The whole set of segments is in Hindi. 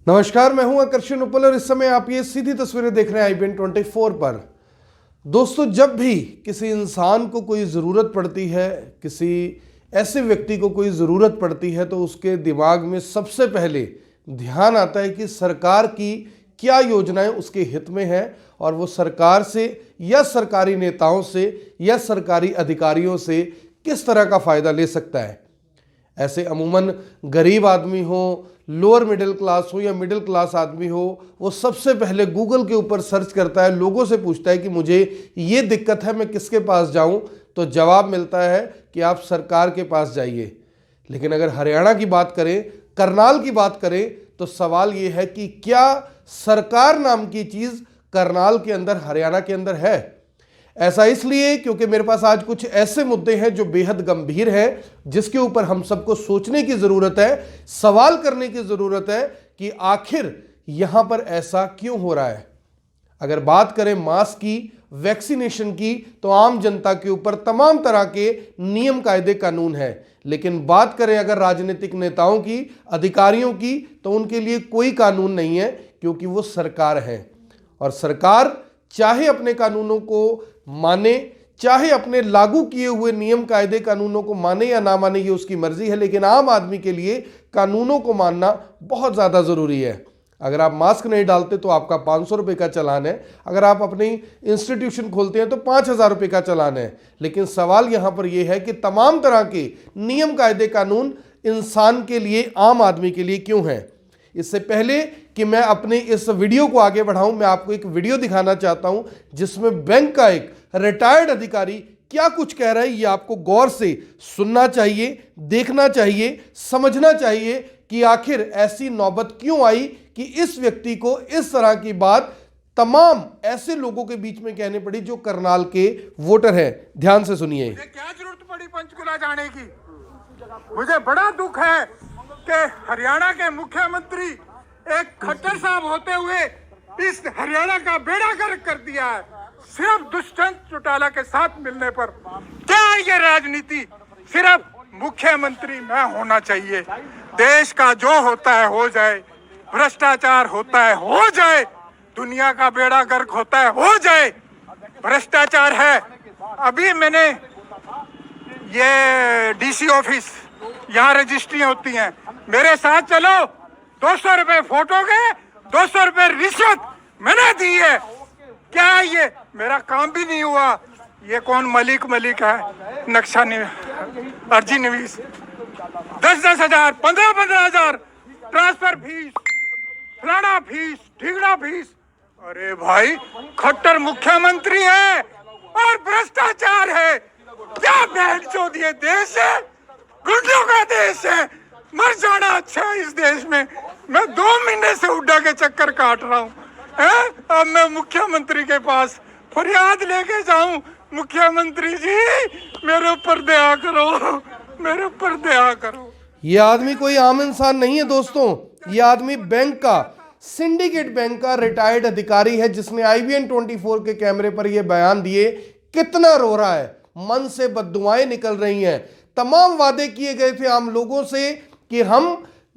नमस्कार, मैं हूं आकर्षण उपल और इस समय आप ये सीधी तस्वीरें देख रहे हैं IBN 24 पर। दोस्तों, जब भी किसी इंसान को कोई ज़रूरत पड़ती है, किसी ऐसे व्यक्ति को कोई ज़रूरत पड़ती है, तो उसके दिमाग में सबसे पहले ध्यान आता है कि सरकार की क्या योजनाएं उसके हित में हैं और वो सरकार से या सरकारी नेताओं से या सरकारी अधिकारियों से किस तरह का फ़ायदा ले सकता है। ऐसे अमूमन गरीब आदमी हो, लोअर मिडिल क्लास हो या मिडिल क्लास आदमी हो, वो सबसे पहले गूगल के ऊपर सर्च करता है, लोगों से पूछता है कि मुझे ये दिक्कत है, मैं किसके पास जाऊं, तो जवाब मिलता है कि आप सरकार के पास जाइए। लेकिन अगर हरियाणा की बात करें, करनाल की बात करें, तो सवाल ये है कि क्या सरकार नाम की चीज़ करनाल के अंदर, हरियाणा के अंदर है? ऐसा इसलिए क्योंकि मेरे पास आज कुछ ऐसे मुद्दे हैं जो बेहद गंभीर हैं, जिसके ऊपर हम सबको सोचने की ज़रूरत है, सवाल करने की ज़रूरत है कि आखिर यहां पर ऐसा क्यों हो रहा है। अगर बात करें मास्क की, वैक्सीनेशन की, तो आम जनता के ऊपर तमाम तरह के नियम कायदे कानून है। लेकिन बात करें अगर राजनीतिक नेताओं की, अधिकारियों की, तो उनके लिए कोई कानून नहीं है, क्योंकि वो सरकार है। और सरकार चाहे अपने कानूनों को माने, चाहे अपने लागू किए हुए नियम कायदे कानूनों को माने या ना माने, ये उसकी मर्जी है। लेकिन आम आदमी के लिए कानूनों को मानना बहुत ज़्यादा ज़रूरी है। अगर आप मास्क नहीं डालते तो आपका 500 रुपये का चालान है, अगर आप अपनी इंस्टीट्यूशन खोलते हैं तो 5000 रुपये का चालान है। लेकिन सवाल यहाँ पर यह है कि तमाम तरह के नियम कायदे कानून इंसान के लिए, आम आदमी के लिए क्यों हैं। इससे पहले कि मैं अपने इस वीडियो को आगे बढ़ाऊं, मैं आपको एक वीडियो दिखाना चाहता हूं जिसमें बैंक का एक रिटायर्ड अधिकारी क्या कुछ कह रहा है। ये आपको गौर से सुनना चाहिए, देखना चाहिए, समझना चाहिए कि आखिर ऐसी नौबत क्यों आई कि इस व्यक्ति को इस तरह की बात तमाम ऐसे लोगों के बीच में कहने पड़ी जो करनाल के वोटर हैं। ध्यान से सुनिए। क्या जरूरत पड़ी पंचकुला जाने की? मुझे बड़ा दुख है कि हरियाणा के मुख्यमंत्री एक खट्टर साहब होते हुए इस हरियाणा का बेड़ा गर्क कर दिया है, सिर्फ दुष्यंत चौटाला के साथ मिलने पर। क्या ये राजनीति? सिर्फ मुख्यमंत्री मैं होना चाहिए, देश का जो होता है हो जाए, भ्रष्टाचार होता है हो जाए, दुनिया का बेड़ा गर्क होता है हो जाए, भ्रष्टाचार है। अभी मैंने ये डीसी ऑफिस, यहाँ रजिस्ट्री होती हैं, मेरे साथ चलो, 200 रुपए फोटो के, 200 रुपए रिश्वत मैंने दी है। क्या ये मेरा काम भी नहीं हुआ? ये कौन मलिक है, नक्शा अर्जी निवीस, 10-10 हजार, 15-15 हजार ट्रांसफर फीस, फलाना फीस, ढीगड़ा फीस। अरे भाई, खट्टर मुख्यमंत्री है और भ्रष्टाचार है। क्या बैंड चोद ये देश है? गुंडों का देश है। मर जाना अच्छा है इस देश में। मैं 2 महीने से उड्डा के चक्कर काट रहा हूँ। अब मैं मुख्यमंत्री के पास फरियाद लेके जाऊं, मुख्यमंत्री जी मेरे ऊपर दया करो, मेरे ऊपर दया करो। ये आदमी कोई आम इंसान नहीं है दोस्तों, ये आदमी बैंक का, सिंडिकेट बैंक का रिटायर्ड अधिकारी है, जिसने IBN 24 के कैमरे पर यह बयान दिए। कितना रो रहा है, मन से बद्दुआएं निकल रही हैं। तमाम वादे किए गए थे आम लोगों से कि हम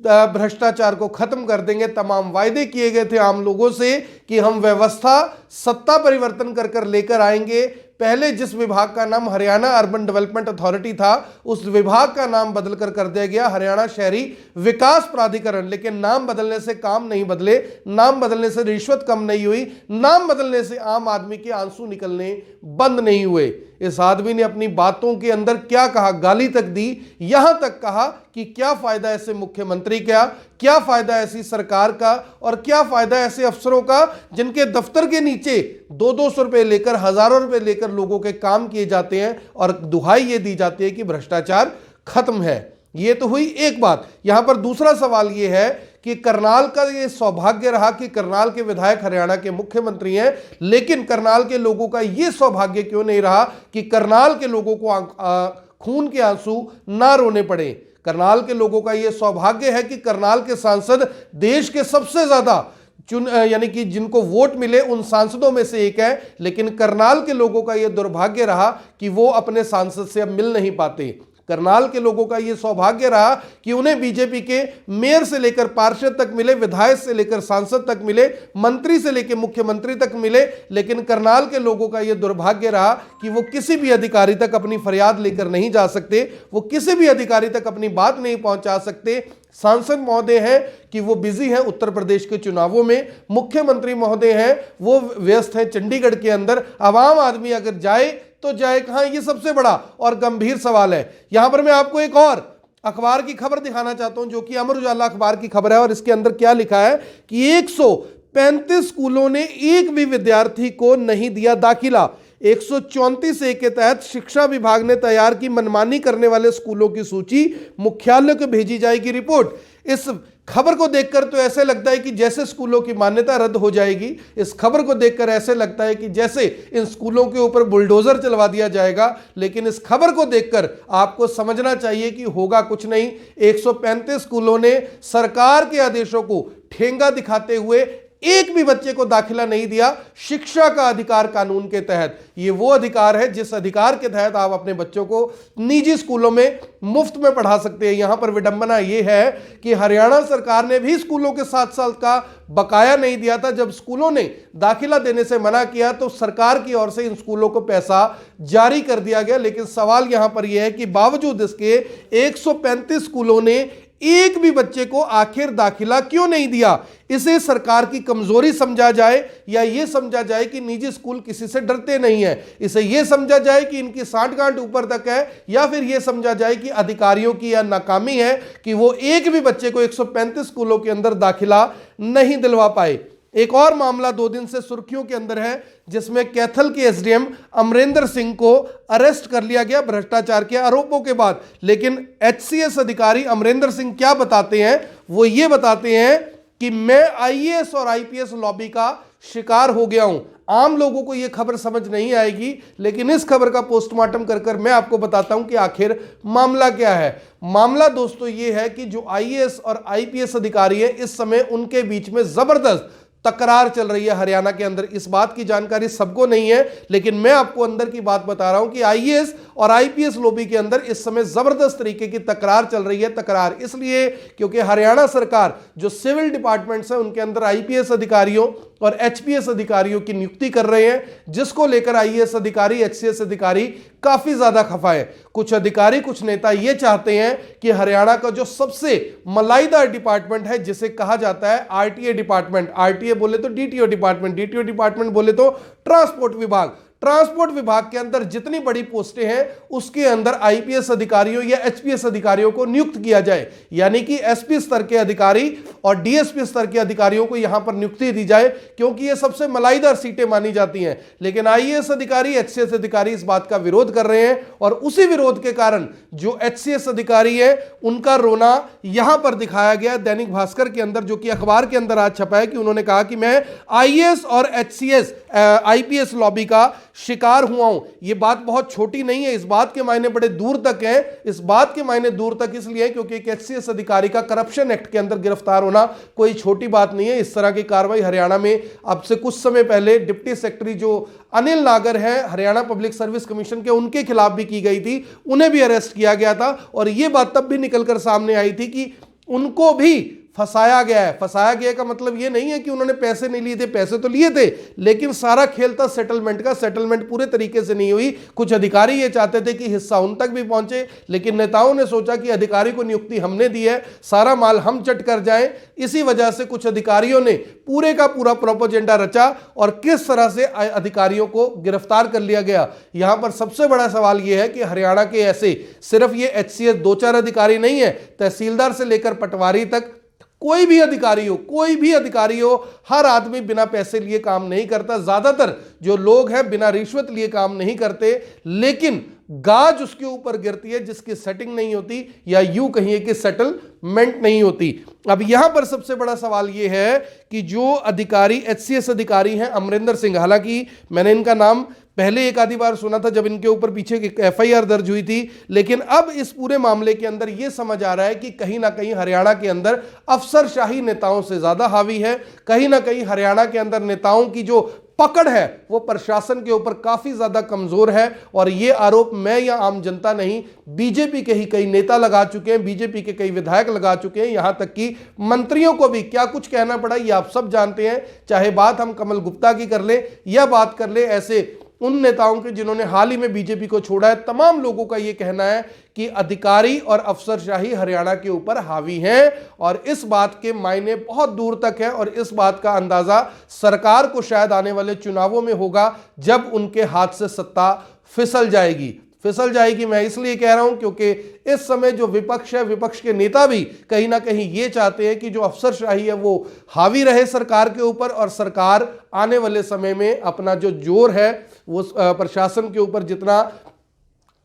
भ्रष्टाचार को खत्म कर देंगे, तमाम वायदे किए गए थे आम लोगों से कि हम व्यवस्था, सत्ता परिवर्तन कर कर लेकर आएंगे। पहले जिस विभाग का नाम हरियाणा अर्बन डेवलपमेंट अथॉरिटी था, उस विभाग का नाम बदलकर कर दिया गया हरियाणा शहरी विकास प्राधिकरण। लेकिन नाम बदलने से काम नहीं बदले, नाम बदलने से रिश्वत कम नहीं हुई, नाम बदलने से आम आदमी के आंसू निकलने बंद नहीं हुए। इस आदमी ने अपनी बातों के अंदर क्या कहा, गाली तक दी, यहां तक कहा कि क्या फायदा ऐसे मुख्यमंत्री का, क्या फायदा ऐसी सरकार का, और क्या फायदा ऐसे अफसरों का जिनके दफ्तर के नीचे 200-200 रुपए लेकर, हजारों रुपए लेकर लोगों के काम किए जाते हैं और दुहाई ये दी जाती है कि भ्रष्टाचार खत्म है। ये तो हुई एक बात। यहां पर दूसरा सवाल ये है कि करनाल का ये सौभाग्य रहा कि करनाल के विधायक हरियाणा के मुख्यमंत्री हैं, लेकिन करनाल के लोगों का ये सौभाग्य क्यों नहीं रहा कि करनाल के लोगों को खून के आंसू ना रोने पड़े। करनाल के लोगों का यह सौभाग्य है कि करनाल के सांसद देश के सबसे ज्यादा यानी कि जिनको वोट मिले उन सांसदों में से एक है। लेकिन करनाल के लोगों का यह दुर्भाग्य रहा कि वो अपने सांसद से अब मिल नहीं पाते। करनाल के लोगों का यह सौभाग्य रहा कि उन्हें बीजेपी के मेयर से लेकर पार्षद तक मिले, विधायक से लेकर सांसद तक मिले, मंत्री से लेकर मुख्यमंत्री तक मिले। लेकिन करनाल के लोगों का यह दुर्भाग्य रहा कि वो किसी भी अधिकारी तक अपनी फरियाद लेकर नहीं जा सकते, वो किसी भी अधिकारी तक अपनी बात नहीं पहुंचा सकते। सांसद महोदय हैं कि वो बिजी हैं उत्तर प्रदेश के चुनावों में, मुख्यमंत्री महोदय हैं वो व्यस्त हैं चंडीगढ़ के अंदर। आवाम आदमी अगर जाए तो जाए कहां, ये सबसे बड़ा और गंभीर सवाल है। यहां पर मैं आपको एक और अखबार की खबर दिखाना चाहता हूं जो कि अमर उजाला अखबार की खबर है, और इसके अंदर क्या लिखा है कि 135 स्कूलों ने एक भी विद्यार्थी को नहीं दिया दाखिला। 134A के तहत शिक्षा विभाग ने तैयार की मनमानी करने वाले स्कूलों की सूची, मुख्यालय को भेजी जाएगी रिपोर्ट। इस खबर को देखकर तो ऐसे लगता है कि जैसे स्कूलों की मान्यता रद्द हो जाएगी। इस खबर को देखकर ऐसे लगता है कि जैसे इन स्कूलों के ऊपर बुलडोजर चलवा दिया जाएगा। लेकिन इस खबर को देखकर आपको समझना चाहिए कि होगा कुछ नहीं। 135 स्कूलों ने सरकार के आदेशों को ठेंगा दिखाते हुए एक भी बच्चे को दाखिला नहीं दिया शिक्षा का अधिकार कानून के तहत। ये वो अधिकार है जिस अधिकार के तहत आप अपने बच्चों को निजी स्कूलों में मुफ्त में पढ़ा सकते हैं। यहां पर विडंबना यह है कि हरियाणा सरकार ने भी स्कूलों के 7 साल का बकाया नहीं दिया था। जब स्कूलों ने दाखिला देने से मना किया तो सरकार की ओर से इन स्कूलों को पैसा जारी कर दिया गया। लेकिन सवाल यहां पर यह है कि बावजूद इसके 135 स्कूलों ने एक भी बच्चे को आखिर दाखिला क्यों नहीं दिया। इसे सरकार की कमजोरी समझा जाए या यह समझा जाए कि निजी स्कूल किसी से डरते नहीं है। इसे यह समझा जाए कि इनकी सांठगांठ ऊपर तक है, या फिर यह समझा जाए कि अधिकारियों की यह नाकामी है कि वो एक भी बच्चे को 135 स्कूलों के अंदर दाखिला नहीं दिलवा पाए। एक और मामला 2 दिन से सुर्खियों के अंदर है जिसमें कैथल के एसडीएम अमरेंद्र सिंह को अरेस्ट कर लिया गया भ्रष्टाचार के आरोपों के बाद। लेकिन एचसीएस अधिकारी अमरेंद्र सिंह क्या बताते हैं, वो ये बताते हैं कि मैं आईएएस और आईपीएस लॉबी का शिकार हो गया हूं। आम लोगों को यह खबर समझ नहीं आएगी, लेकिन इस खबर का पोस्टमार्टम कर मैं आपको बताता हूं कि आखिर मामला क्या है। मामला दोस्तों यह है कि जो आईएएस और आईपीएस अधिकारी हैं इस समय उनके बीच में जबरदस्त तकरार चल रही है हरियाणा के अंदर। इस बात की जानकारी सबको नहीं है, लेकिन मैं आपको अंदर की बात बता रहा हूं कि आईएएस और आईपीएस लॉबी के अंदर इस समय जबरदस्त तरीके की तकरार चल रही है। तकरार इसलिए क्योंकि हरियाणा सरकार जो सिविल डिपार्टमेंट्स है उनके अंदर आईपीएस अधिकारियों और एचपीएस अधिकारियों की नियुक्ति कर रहे हैं, जिसको लेकर आईएएस अधिकारी, एचसीएस अधिकारी काफी ज्यादा खफा है। कुछ अधिकारी, कुछ नेता ये चाहते हैं कि हरियाणा का जो सबसे मलाईदार डिपार्टमेंट है जिसे कहा जाता है आरटीए डिपार्टमेंट, आरटीए बोले तो डीटीओ डिपार्टमेंट, डीटीओ डिपार्टमेंट बोले तो ट्रांसपोर्ट विभाग, ट्रांसपोर्ट विभाग के अंदर जितनी बड़ी पोस्टें हैं उसके अंदर आईपीएस अधिकारियों या एचपीएस अधिकारियों को नियुक्त किया जाए। यानी कि एसपी स्तर के अधिकारी और डीएसपी स्तर के अधिकारियों को यहां पर नियुक्ति दी जाए, क्योंकि ये सबसे मलाईदार सीटें मानी जाती हैं। लेकिन आईएएस अधिकारी, एचसीएस अधिकारी इस बात का विरोध कर रहे हैं, और उसी विरोध के कारण जो एचसीएस अधिकारी है उनका रोना यहां पर दिखाया गया दैनिक भास्कर के अंदर, जो कि अखबार के अंदर आज छपा है कि उन्होंने कहा कि मैं आईएएस और एचसीएस आईपीएस लॉबी का शिकार हुआ हूं। यह बात बहुत छोटी नहीं है, इस बात के मायने बड़े दूर तक हैं। इस बात के मायने दूर तक इसलिए क्योंकि एक एचसीएस अधिकारी का करप्शन एक्ट के अंदर गिरफ्तार होना कोई छोटी बात नहीं है। इस तरह की कार्रवाई हरियाणा में अब से कुछ समय पहले डिप्टी सेक्रेटरी जो अनिल नागर है हरियाणा पब्लिक सर्विस कमीशन के, उनके खिलाफ भी की गई थी, उन्हें भी अरेस्ट किया गया था। और यह बात तब भी निकलकर सामने आई थी कि उनको भी फंसाया गया है। फंसाया गया का मतलब यह नहीं है कि उन्होंने पैसे नहीं लिए थे, पैसे तो लिए थे, लेकिन सारा खेल था सेटलमेंट का। सेटलमेंट पूरे तरीके से नहीं हुई। कुछ अधिकारी ये चाहते थे कि हिस्सा उन तक भी पहुंचे, लेकिन नेताओं ने सोचा कि अधिकारी को नियुक्ति हमने दी है, सारा माल हम चट कर जाएं। इसी वजह से कुछ अधिकारियों ने पूरे का पूरा प्रोपोजेंडा रचा और किस तरह से अधिकारियों को गिरफ्तार कर लिया गया। यहां पर सबसे बड़ा सवाल यह है कि हरियाणा के ऐसे सिर्फ ये एचसीएस 2-4 अधिकारी नहीं है, तहसीलदार से लेकर पटवारी तक कोई भी अधिकारी हो, हर आदमी बिना पैसे लिए काम नहीं करता। ज्यादातर जो लोग हैं बिना रिश्वत लिए काम नहीं करते, लेकिन गाज उसके ऊपर गिरती है जिसकी सेटिंग नहीं होती, या यूं कहिए कि सेटलमेंट नहीं होती। अब यहां पर सबसे बड़ा सवाल यह है कि जो अधिकारी एचसीएस अधिकारी हैं अमरेंद्र सिंह, हालांकि मैंने इनका नाम पहले एक आधी बार सुना था जब इनके ऊपर पीछे एक एफआईआर दर्ज हुई थी, लेकिन अब इस पूरे मामले के अंदर यह समझ आ रहा है कि कहीं ना कहीं हरियाणा के अंदर अफसरशाही नेताओं से ज्यादा हावी है। कहीं ना कहीं हरियाणा के अंदर नेताओं की जो पकड़ है वो प्रशासन के ऊपर काफी ज्यादा कमजोर है। और ये आरोप मैं या आम जनता नहीं, बीजेपी के ही कई नेता लगा चुके हैं, बीजेपी के कई विधायक लगा चुके हैं, यहां तक कि मंत्रियों को भी क्या कुछ कहना पड़ा ये आप सब जानते हैं। चाहे बात हम कमल गुप्ता की कर ले या बात कर ले ऐसे उन नेताओं के जिन्होंने हाल ही में बीजेपी को छोड़ा है, तमाम लोगों का यह कहना है कि अधिकारी और अफसरशाही हरियाणा के ऊपर हावी हैं। और इस बात के मायने बहुत दूर तक है और इस बात का अंदाजा सरकार को शायद आने वाले चुनावों में होगा, जब उनके हाथ से सत्ता फिसल जाएगी। मैं इसलिए कह रहा हूं क्योंकि इस समय जो विपक्ष है, विपक्ष के नेता भी कहीं ना कहीं ये चाहते हैं कि जो अफसरशाही है वो हावी रहे सरकार के ऊपर और सरकार आने वाले समय में अपना जो जोर है वो प्रशासन के ऊपर जितना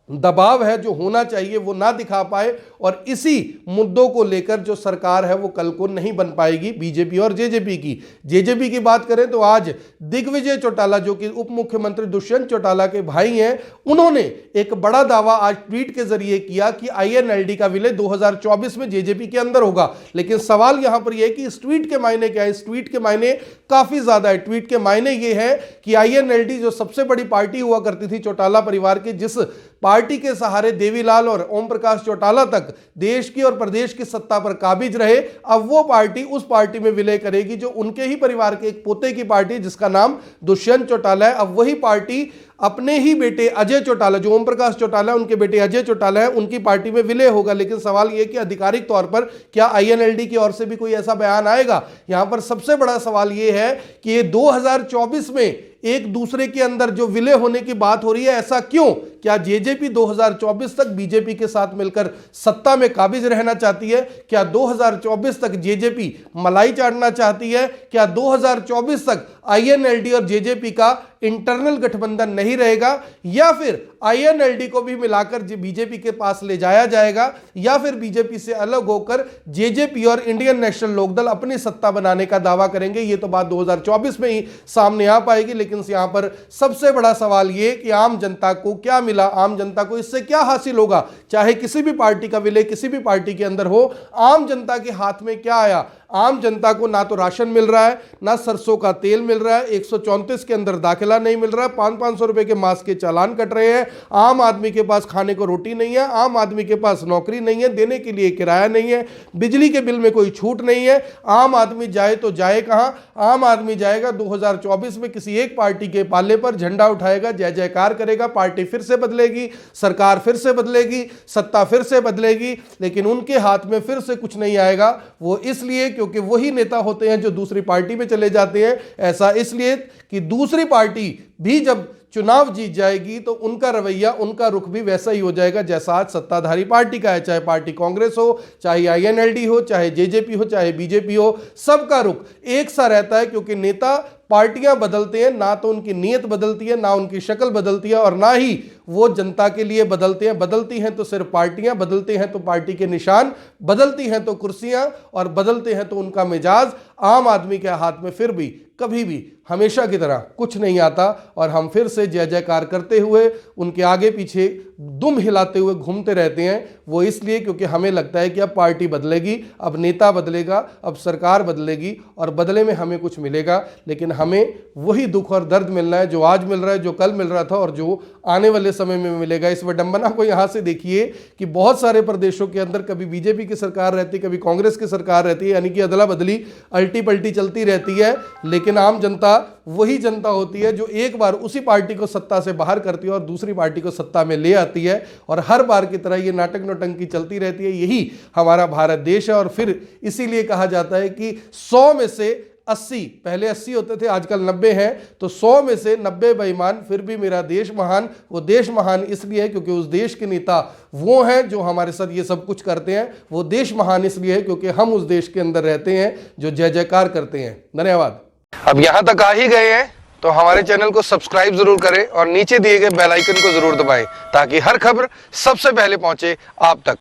दबाव है जो होना चाहिए वो ना दिखा पाए। और इसी मुद्दों को लेकर जो सरकार है वो कल को नहीं बन पाएगी बीजेपी और जेजेपी की बात करें तो आज दिग्विजय चौटाला जो कि उप मुख्यमंत्री दुष्यंत चौटाला के भाई हैं, उन्होंने एक बड़ा दावा आज ट्वीट के जरिए किया कि INLD का विलय 2024 में जेजेपी के अंदर होगा। लेकिन सवाल यहां पर यह है कि इस ट्वीट के मायने क्या है। इस ट्वीट के मायने काफी ज्यादा है। ट्वीट के मायने ये है कि INLD जो सबसे बड़ी पार्टी हुआ करती थी चौटाला परिवार की, जिस पार्टी के सहारे देवीलाल और ओम प्रकाश चौटाला तक देश की और प्रदेश की सत्ता पर काबिज रहे, अब वो पार्टी उस पार्टी में विलय करेगी जो उनके ही परिवार के एक पोते की पार्टी जिसका नाम दुष्यंत चौटाला है। अब वही पार्टी अपने ही बेटे अजय चौटाला, जो ओम प्रकाश चौटाला है उनके बेटे अजय चौटाला है, उनकी पार्टी में विलय होगा। लेकिन सवाल यह कि आधिकारिक तौर पर क्या INLD की ओर से भी कोई ऐसा बयान आएगा। यहां पर सबसे बड़ा सवाल यह है कि ये 2024 में एक दूसरे के अंदर जो विलय होने की बात हो रही है, ऐसा क्यों? क्या जेजेपी 2024 तक बीजेपी के साथ मिलकर सत्ता में काबिज रहना चाहती है? क्या 2024 तक जेजेपी मलाई चाटना चाहती है? क्या 2024 तक INLD और जेजेपी का इंटरनल गठबंधन नहीं रहेगा? या फिर INLD को भी मिलाकर बीजेपी के पास ले जाया जाएगा? या फिर बीजेपी से अलग होकर जेजेपी और इंडियन नेशनल लोकदल अपनी सत्ता बनाने का दावा करेंगे? ये तो बात 2024 में ही सामने आ पाएगी। लेकिन यहां पर सबसे बड़ा सवाल यह कि आम जनता को क्या मिला, आम जनता को इससे क्या हासिल होगा। चाहे किसी भी पार्टी का विलय किसी भी पार्टी के अंदर हो, आम जनता के हाथ में क्या आया? आम जनता को ना तो राशन मिल रहा है, ना सरसों का तेल मिल रहा है, 134 के अंदर दाखिला नहीं मिल रहा है, 500-500 रुपए के मास्क के चालान कट रहे हैं, आम आदमी के पास खाने को रोटी नहीं है, आम आदमी के पास नौकरी नहीं है, देने के लिए किराया नहीं है, बिजली के बिल में कोई छूट नहीं है। आम आदमी जाए तो जाए कहां? आम आदमी जाएगा 2024 में किसी एक पार्टी के पाले पर, झंडा उठाएगा, जय जयकार करेगा, पार्टी फिर से बदलेगी, सरकार फिर से बदलेगी, सत्ता फिर से बदलेगी, लेकिन उनके हाथ में फिर से कुछ नहीं आएगा। वो इसलिए क्योंकि वही नेता होते हैं जो दूसरी पार्टी में चले जाते हैं। ऐसा इसलिए कि दूसरी पार्टी भी जब चुनाव जीत जाएगी तो उनका रवैया, उनका रुख भी वैसा ही हो जाएगा जैसा आज सत्ताधारी पार्टी का है। चाहे पार्टी कांग्रेस हो, चाहे INLD हो, चाहे जेजेपी हो, चाहे बीजेपी हो, सबका रुख एक सा रहता है। क्योंकि नेता पार्टियां बदलते हैं, ना तो उनकी नीयत बदलती है, ना उनकी शक्ल बदलती है, और ना ही वो जनता के लिए बदलते हैं। बदलती हैं तो सिर्फ पार्टियां, बदलते हैं तो पार्टी के निशान, बदलती हैं तो कुर्सियां, और बदलते हैं तो उनका मिजाज। आम आदमी के हाथ में फिर भी कभी भी हमेशा की तरह कुछ नहीं आता, और हम फिर से जय जयकार करते हुए उनके आगे पीछे दुम हिलाते हुए घूमते रहते हैं। वो इसलिए क्योंकि हमें लगता है कि अब पार्टी बदलेगी, अब नेता बदलेगा, अब सरकार बदलेगी, और बदले में हमें कुछ मिलेगा। लेकिन हमें वही दुख और दर्द मिलना है जो आज मिल रहा है, जो कल मिल रहा था, और जो आने वाले समय में मिलेगा। इस विडंबना को यहाँ से देखिए कि बहुत सारे प्रदेशों के अंदर कभी बीजेपी की सरकार रहती, कभी कांग्रेस की सरकार रहती है, यानी कि अदला बदली, अल्टी पल्टी चलती रहती है। लेकिन आम जनता वही जनता होती है जो एक बार उसी पार्टी को सत्ता से बाहर करती है और दूसरी पार्टी को सत्ता में ले आती है, और हर बार की तरह ये नाटक नौटंकी चलती रहती है। यही हमारा भारत देश है। और फिर इसीलिए कहा जाता है कि 100 में से 80, पहले 80 होते थे, आजकल 90 हैं, तो 100 में से 90 बेईमान, फिर भी मेरा देश महान। वो देश महान इसलिए है क्योंकि उस देश के नेता वो हैं जो हमारे साथ ये सब कुछ करते हैं। वो देश महान इसलिए है क्योंकि हम उस देश के अंदर रहते हैं जो जय जयकार करते हैं। धन्यवाद। अब यहां तक आ ही गए हैं तो हमारे चैनल को सब्सक्राइब जरूर करें और नीचे दिए गए बेल आइकन को जरूर दबाएं ताकि हर खबर सबसे पहले पहुंचे आप तक।